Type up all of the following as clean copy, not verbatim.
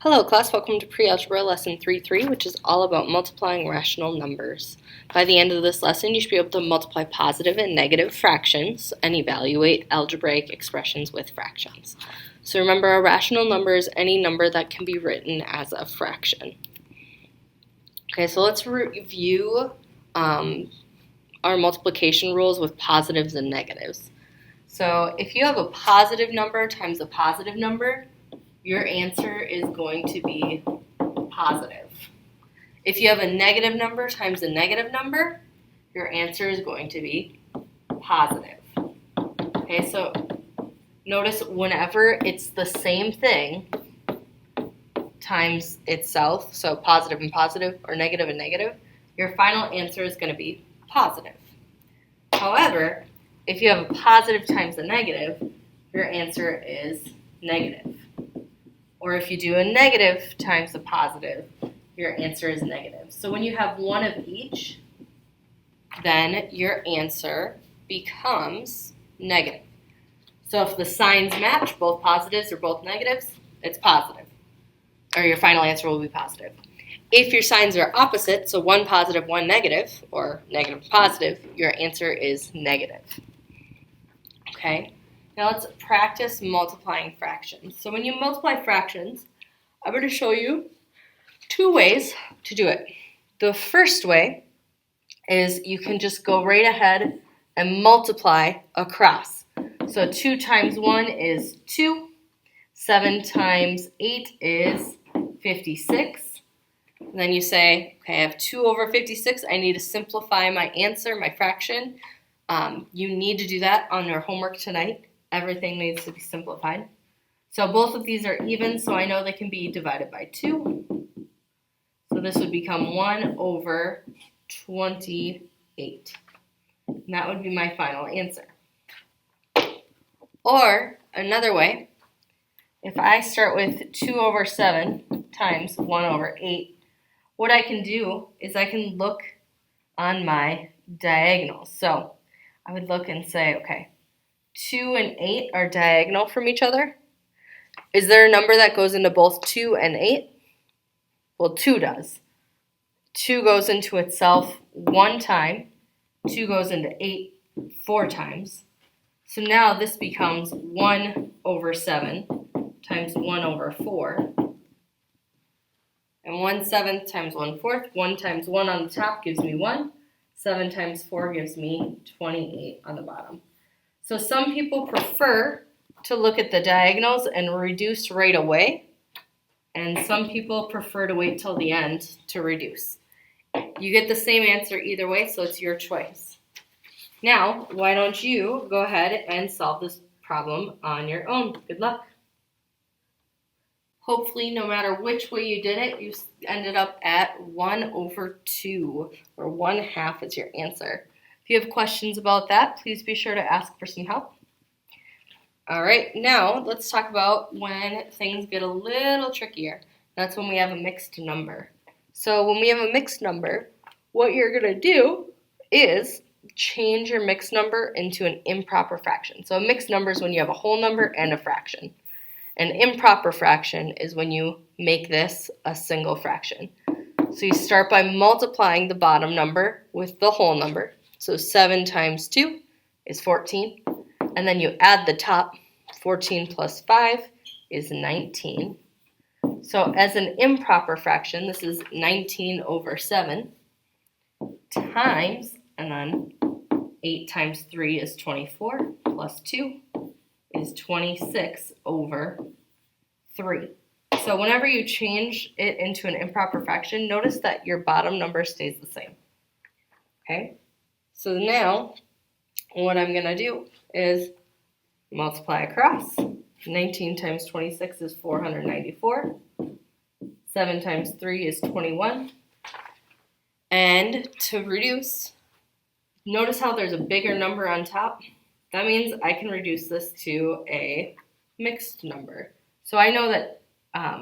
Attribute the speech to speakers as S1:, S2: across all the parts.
S1: Hello class, welcome to Pre-Algebra Lesson 3.3, which is all about multiplying rational numbers. By the end of this lesson, you should be able to multiply positive and negative fractions and evaluate algebraic expressions with fractions. So remember, a rational number is any number that can be written as a fraction. Okay, so let's review our multiplication rules with positives and negatives. So if you have a positive number times a positive number, your answer is going to be positive. If you have a negative number times a negative number, your answer is going to be positive. Okay, so notice whenever it's the same thing times itself, so positive and positive or negative and negative, your final answer is going to be positive. However, if you have a positive times a negative, your answer is negative. Or if you do a negative times a positive, your answer is negative. So when you have one of each, then your answer becomes negative. So if the signs match, both positives or both negatives, it's positive. Or your final answer will be positive. If your signs are opposite, so one positive, one negative, or negative positive, your answer is negative. Okay? Now let's practice multiplying fractions. So when you multiply fractions, I'm going to show you two ways to do it. The first way is you can just go right ahead and multiply across. So 2 times 1 is 2. 7 times 8 is 56. And then you say, okay, I have 2 over 56. I need to simplify my answer, my fraction. You need to do that on your homework tonight. Everything needs to be simplified. So both of these are even, so I know they can be divided by 2. So this would become 1 over 28. And that would be my final answer. Or another way, if I start with 2 over 7 times 1 over 8, what I can do is I can look on my diagonals. So I would look and say, okay, 2 and 8 are diagonal from each other. Is there a number that goes into both 2 and 8? Well, 2 does. 2 goes into itself 1 time. 2 goes into 8 4 times. So now this becomes 1 over 7 times 1 over 4. And 1/7 times 1/4. 1 times 1 on the top gives me 1. 7 times 4 gives me 28 on the bottom. So some people prefer to look at the diagonals and reduce right away, and some people prefer to wait till the end to reduce. You get the same answer either way, so it's your choice. Now, why don't you go ahead and solve this problem on your own? Good luck. Hopefully, no matter which way you did it, you ended up at 1 over 2, or 1/2 is your answer. If you have questions about that, please be sure to ask for some help. All right, now let's talk about when things get a little trickier. That's when we have a mixed number. So when we have a mixed number, what you're going to do is change your mixed number into an improper fraction. So a mixed number is when you have a whole number and a fraction. An improper fraction is when you make this a single fraction. So you start by multiplying the bottom number with the whole number. So 7 times 2 is 14. And then you add the top. 14 plus 5 is 19. So as an improper fraction, this is 19 over 7 times, and then 8 times 3 is 24, plus 2 is 26 over 3. So whenever you change it into an improper fraction, notice that your bottom number stays the same. Okay? So now, what I'm going to do is multiply across. 19 times 26 is 494. 7 times 3 is 21. And to reduce, notice how there's a bigger number on top? That means I can reduce this to a mixed number. So I know that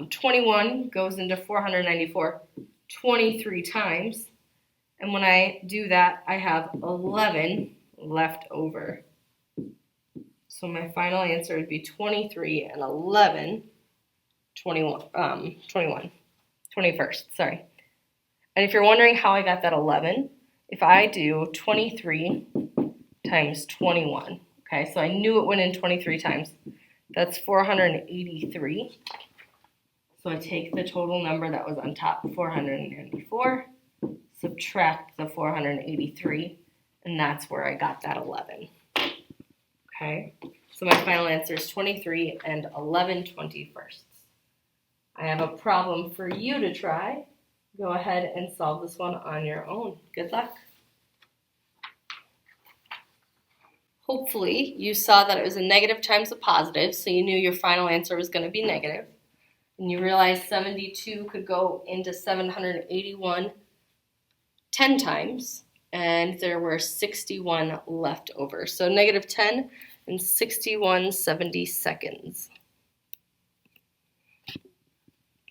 S1: 21 goes into 494 23 times. And when I do that, I have 11 left over. So my final answer would be 23 and 11 21st, sorry. And if you're wondering how I got that 11, if I do 23 times 21, okay, so I knew it went in 23 times. That's 483. So I take the total number that was on top, 494, subtract the 483, and that's where I got that 11. Okay, so my final answer is 23 and 11/21. I have a problem for you to try. Go ahead and solve this one on your own. Good luck. Hopefully you saw that it was a negative times a positive, so you knew your final answer was going to be negative. And you realized 72 could go into 781 10 times, and there were 61 left over. So negative 10 and 61 70-seconds.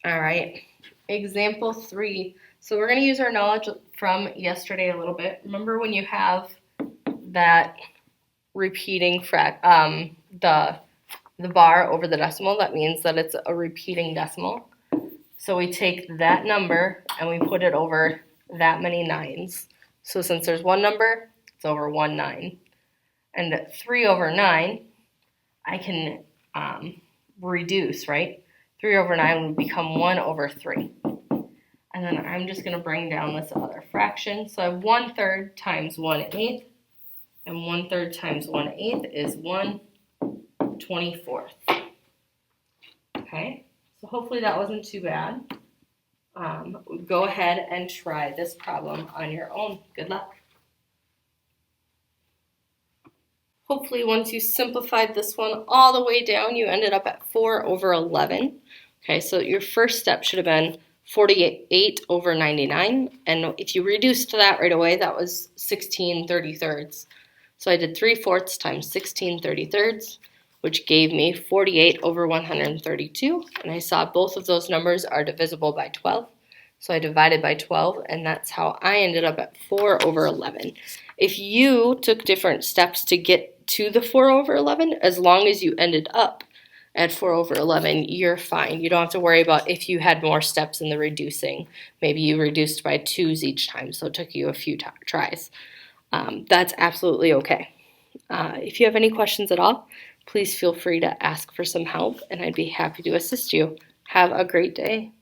S1: All right, example 3. So we're going to use our knowledge from yesterday a little bit. Remember when you have that repeating the bar over the decimal, that means that it's a repeating decimal. So we take that number and we put it over that many nines. So since there's one number, it's over 1 9. And 3 over 9, I can reduce, right? 3 over 9 would become 1 over 3. And then I'm just going to bring down this other fraction. So I have 1/3 times 1/8. And 1/3 times 1/8 is 1/24. Okay, so hopefully that wasn't too bad. Go ahead and try this problem on your own. Good luck. Hopefully once you simplified this one all the way down, you ended up at 4/11. Okay, so your first step should have been 48/99. And if you reduced that right away, that was 16/33. So I did 3/4 times 16/33, which gave me 48/132. And I saw both of those numbers are divisible by 12. So I divided by 12, and that's how I ended up at 4/11. If you took different steps to get to the 4/11, as long as you ended up at 4/11, you're fine. You don't have to worry about if you had more steps in the reducing. Maybe you reduced by 2s each time, so it took you a few tries. That's absolutely okay. If you have any questions at all, please feel free to ask for some help, and I'd be happy to assist you. Have a great day.